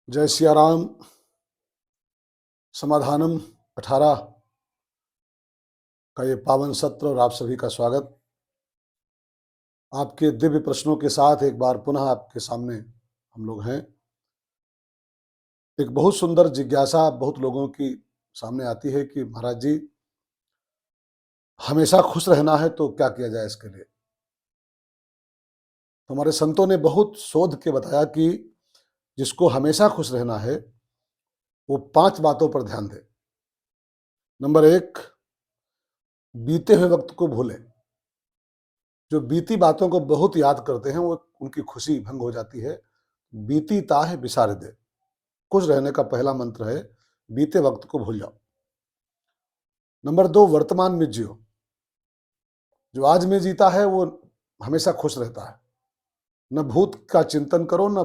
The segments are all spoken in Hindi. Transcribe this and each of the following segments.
जय सिया राम। समाधानम 18 का ये पावन सत्र और आप सभी का स्वागत। आपके दिव्य प्रश्नों के साथ एक बार पुनः आपके सामने हम लोग हैं। एक बहुत सुंदर जिज्ञासा बहुत लोगों की सामने आती है कि महाराज जी, हमेशा खुश रहना है तो क्या किया जाए इसके लिए। तो हमारे संतों ने बहुत शोध के बताया कि जिसको हमेशा खुश रहना है वो 5 बातों पर ध्यान दे। नंबर 1, बीते हुए वक्त को भूले। जो बीती बातों को बहुत याद करते हैं वो उनकी खुशी भंग हो जाती है। बीती ताह बिसार दे। खुश रहने का पहला मंत्र है बीते वक्त को भूल जाओ। नंबर 2, वर्तमान में जियो। जो आज में जीता है वो हमेशा खुश रहता है। न भूत का चिंतन करो, न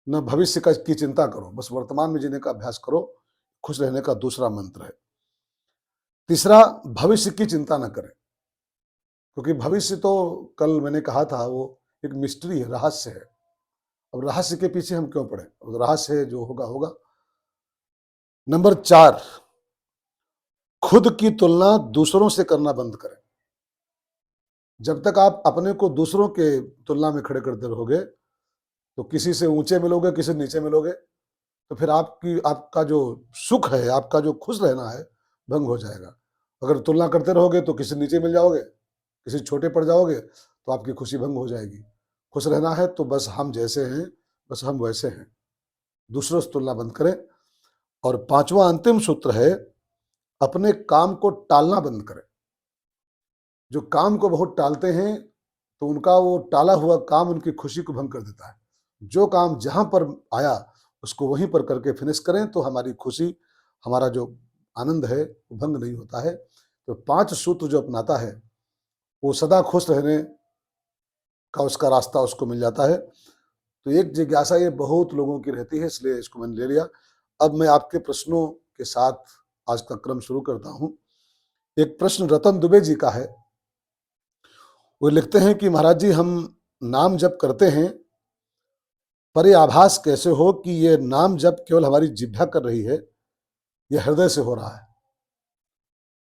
भविष्य की चिंता करो, बस वर्तमान में जीने का अभ्यास करो। खुश रहने का दूसरा मंत्र है। तीसरा, भविष्य की चिंता न करें, क्योंकि भविष्य तो कल मैंने कहा था वो एक मिस्ट्री है, रहस्य है। अब रहस्य के पीछे हम क्यों पड़े, रहस्य है, जो होगा होगा। नंबर 4, खुद की तुलना दूसरों से करना बंद करें। जब तक आप अपने को दूसरों के तुलना में खड़े करते रहोगे तो किसी से ऊंचे मिलोगे, किसी से नीचे मिलोगे, तो फिर आपका जो सुख है, आपका जो खुश रहना है, भंग हो जाएगा। अगर तुलना करते रहोगे तो किसी नीचे मिल जाओगे, किसी छोटे पड़ जाओगे, तो आपकी खुशी भंग हो जाएगी। खुश रहना है तो बस हम जैसे हैं, बस हम वैसे हैं, दूसरों से तुलना बंद करें। और 5वां अंतिम सूत्र है, अपने काम को टालना बंद करें। जो काम को बहुत टालते हैं तो उनका वो टाला हुआ काम उनकी खुशी को भंग कर देता है। जो काम जहां पर आया उसको वहीं पर करके फिनिश करें तो हमारी खुशी, हमारा जो आनंद है वो भंग नहीं होता है। तो 5 सूत्र जो अपनाता है वो सदा खुश रहने का उसका रास्ता उसको मिल जाता है। तो एक जिज्ञासा ये बहुत लोगों की रहती है, इसलिए इसको मैंने ले लिया। अब मैं आपके प्रश्नों के साथ आज का क्रम शुरू करता हूँ। एक प्रश्न रतन दुबे जी का है। वो लिखते हैं कि महाराज जी, हम नाम जप करते हैं पर ये आभास कैसे हो कि ये नाम जप केवल हमारी जिह्वा कर रही है, ये हृदय से हो रहा है।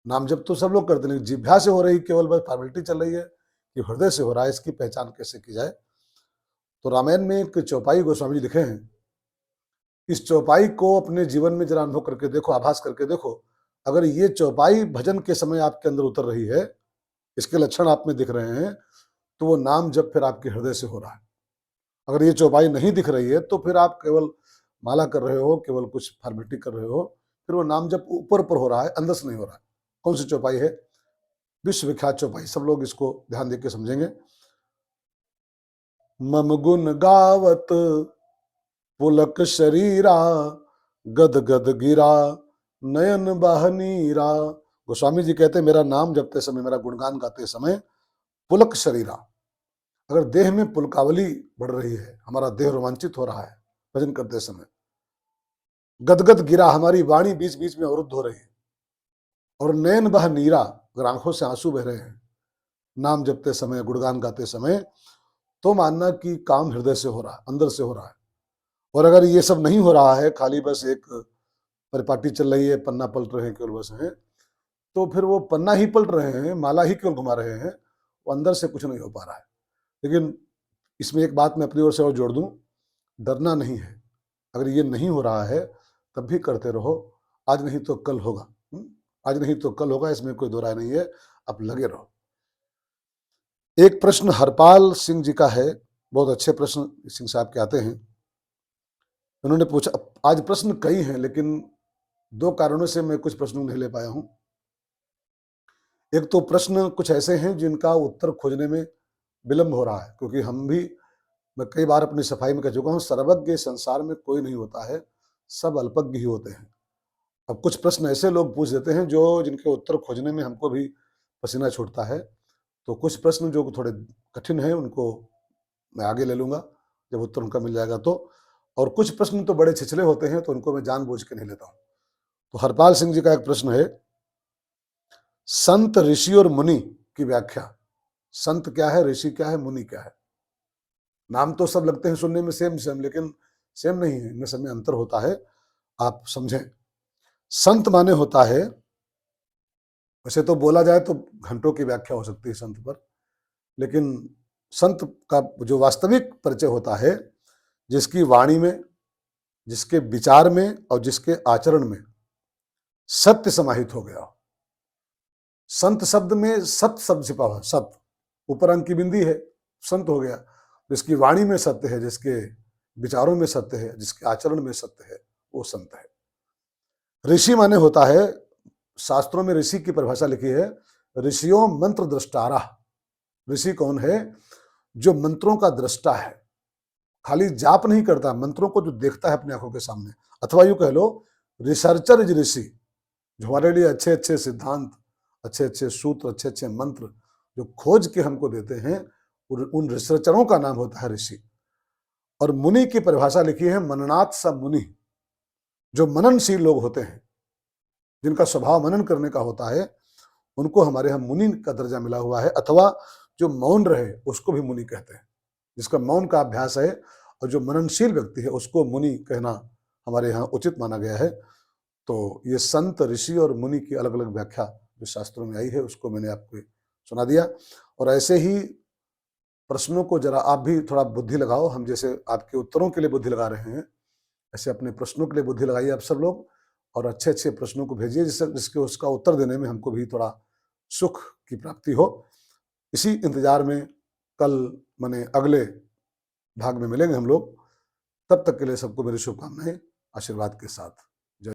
नाम जप तो सब लोग करते हैं, जिह्वा से हो रही केवल बस फॉर्मेलिटी चल रही है कि हृदय से हो रहा है, इसकी पहचान कैसे की जाए। तो रामायण में एक चौपाई गोस्वामी जी लिखे हैं। इस चौपाई को अपने जीवन में जरा अनुभव करके देखो, आभास करके देखो। अगर ये चौपाई भजन के समय आपके अंदर उतर रही है, इसके लक्षण आप में दिख रहे हैं, तो वो नाम जप फिर आपके हृदय से हो रहा है। अगर ये चौपाई नहीं दिख रही है तो फिर आप केवल माला कर रहे हो, केवल कुछ फॉर्मेलिटी कर रहे हो, फिर वो नाम जप ऊपर ऊपर हो रहा है, अंदर से नहीं हो रहा है। कौन सी चौपाई है? विश्वविख्यात चौपाई, सब लोग इसको ध्यान देकर समझेंगे। मम गुण गावत पुलक शरीरा, गद गद गिरा नयन बहनीरा। गोस्वामी जी कहते हैं मेरा नाम जपते समय, मेरा गुणगान गाते समय पुलक शरीरा, अगर देह में पुलकावली बढ़ रही है, हमारा देह रोमांचित हो रहा है भजन करते समय, गदगद गिरा, हमारी वाणी बीच बीच में अवरुद्ध हो रही है, और नयन बह नीरा, अगर आंखों से आंसू बह रहे हैं नाम जपते समय, गुणगान गाते समय, तो मानना कि काम हृदय से हो रहा है, अंदर से हो रहा है। और अगर ये सब नहीं हो रहा है, खाली बस एक परिपाटी चल रही है, पन्ना पलट रहे हैं केवल बस हैं, तो फिर वो पन्ना ही पलट रहे हैं, माला ही केवल घुमा रहे हैं, वो अंदर से कुछ नहीं हो पा रहा है। लेकिन इसमें एक बात मैं अपनी ओर से और जोड़ दूं, डरना नहीं है। अगर ये नहीं हो रहा है तब भी करते रहो, आज नहीं तो कल होगा। आज नहीं तो कल होगा, इसमें कोई दो राय नहीं है, आप लगे रहो। एक प्रश्न हरपाल सिंह जी का है, बहुत अच्छे प्रश्न सिंह साहब के आते हैं। उन्होंने पूछा, आज प्रश्न कई हैं लेकिन 2 कारणों से मैं कुछ प्रश्नों नहीं ले पाया हूं। एक तो प्रश्न कुछ ऐसे हैं जिनका उत्तर खोजने में विलंब हो रहा है, क्योंकि मैं कई बार अपनी सफाई में कह चुका हूं, सर्वज्ञ संसार में कोई नहीं होता है, सब अल्पज्ञ ही होते हैं। अब कुछ प्रश्न ऐसे लोग पूछ देते हैं जो जिनके उत्तर खोजने में हमको भी पसीना छूटता है। तो कुछ प्रश्न जो थोड़े कठिन हैं उनको मैं आगे ले लूंगा जब उत्तर उनका मिल जाएगा तो। और कुछ प्रश्न तो बड़े छिछले होते हैं तो उनको मैं जानबूझ के नहीं लेता हूं। तो हरपाल सिंह जी का एक प्रश्न है, संत, ऋषि और मुनि की व्याख्या। संत क्या है, ऋषि क्या है, मुनि क्या है? नाम तो सब लगते हैं सुनने में सेम सेम, लेकिन सेम नहीं है, इनमें सब में अंतर होता है, आप समझें। संत माने होता है, वैसे तो बोला जाए तो घंटों की व्याख्या हो सकती है संत पर, लेकिन संत का जो वास्तविक परिचय होता है, जिसकी वाणी में, जिसके विचार में और जिसके आचरण में सत्य समाहित हो गया। संत शब्द में सत्य शब्द छिपा हुआ, सत्य ऊपर अंक की बिंदी है, संत हो गया। जिसकी वाणी में सत्य है, जिसके विचारों में सत्य है, जिसके आचरण में सत्य है, वो संत है। ऋषि माने होता है, शास्त्रों में ऋषि की परिभाषा लिखी है, ऋषियों मंत्र दृष्टारा। ऋषि कौन है? जो मंत्रों का दृष्टा है, खाली जाप नहीं करता, मंत्रों को जो देखता है अपनी आंखों के सामने, अथवा यूं कह लो रिसर्चर इज ऋषि, जो हमारे लिए अच्छे अच्छे सिद्धांत, अच्छे अच्छे सूत्र, अच्छे अच्छे मंत्र जो खोज के हमको देते हैं, उन रिसर्चरों का नाम होता है ऋषि। और मुनि की परिभाषा लिखी है, मननाथ स मुनि, जो मननशील लोग होते हैं, जिनका स्वभाव मनन करने का होता है, उनको हमारे यहाँ मुनि का दर्जा मिला हुआ है। अथवा जो मौन रहे उसको भी मुनि कहते हैं, जिसका मौन का अभ्यास है, और जो मननशील व्यक्ति है उसको मुनि कहना हमारे यहाँ उचित माना गया है। तो ये संत, ऋषि और मुनि की अलग अलग व्याख्या जो शास्त्रों में आई है, उसको मैंने आपको सुना दिया। और ऐसे ही प्रश्नों को जरा आप भी थोड़ा बुद्धि लगाओ, हम जैसे आपके उत्तरों के लिए बुद्धि लगा रहे हैं, ऐसे अपने प्रश्नों के लिए बुद्धि लगाइए आप सब लोग, और अच्छे अच्छे प्रश्नों को भेजिए, जिसके उसका उत्तर देने में हमको भी थोड़ा सुख की प्राप्ति हो। इसी इंतजार में कल माने अगले भाग में मिलेंगे हम लोग। तब तक के लिए सबको मेरी शुभकामनाएं, आशीर्वाद के साथ।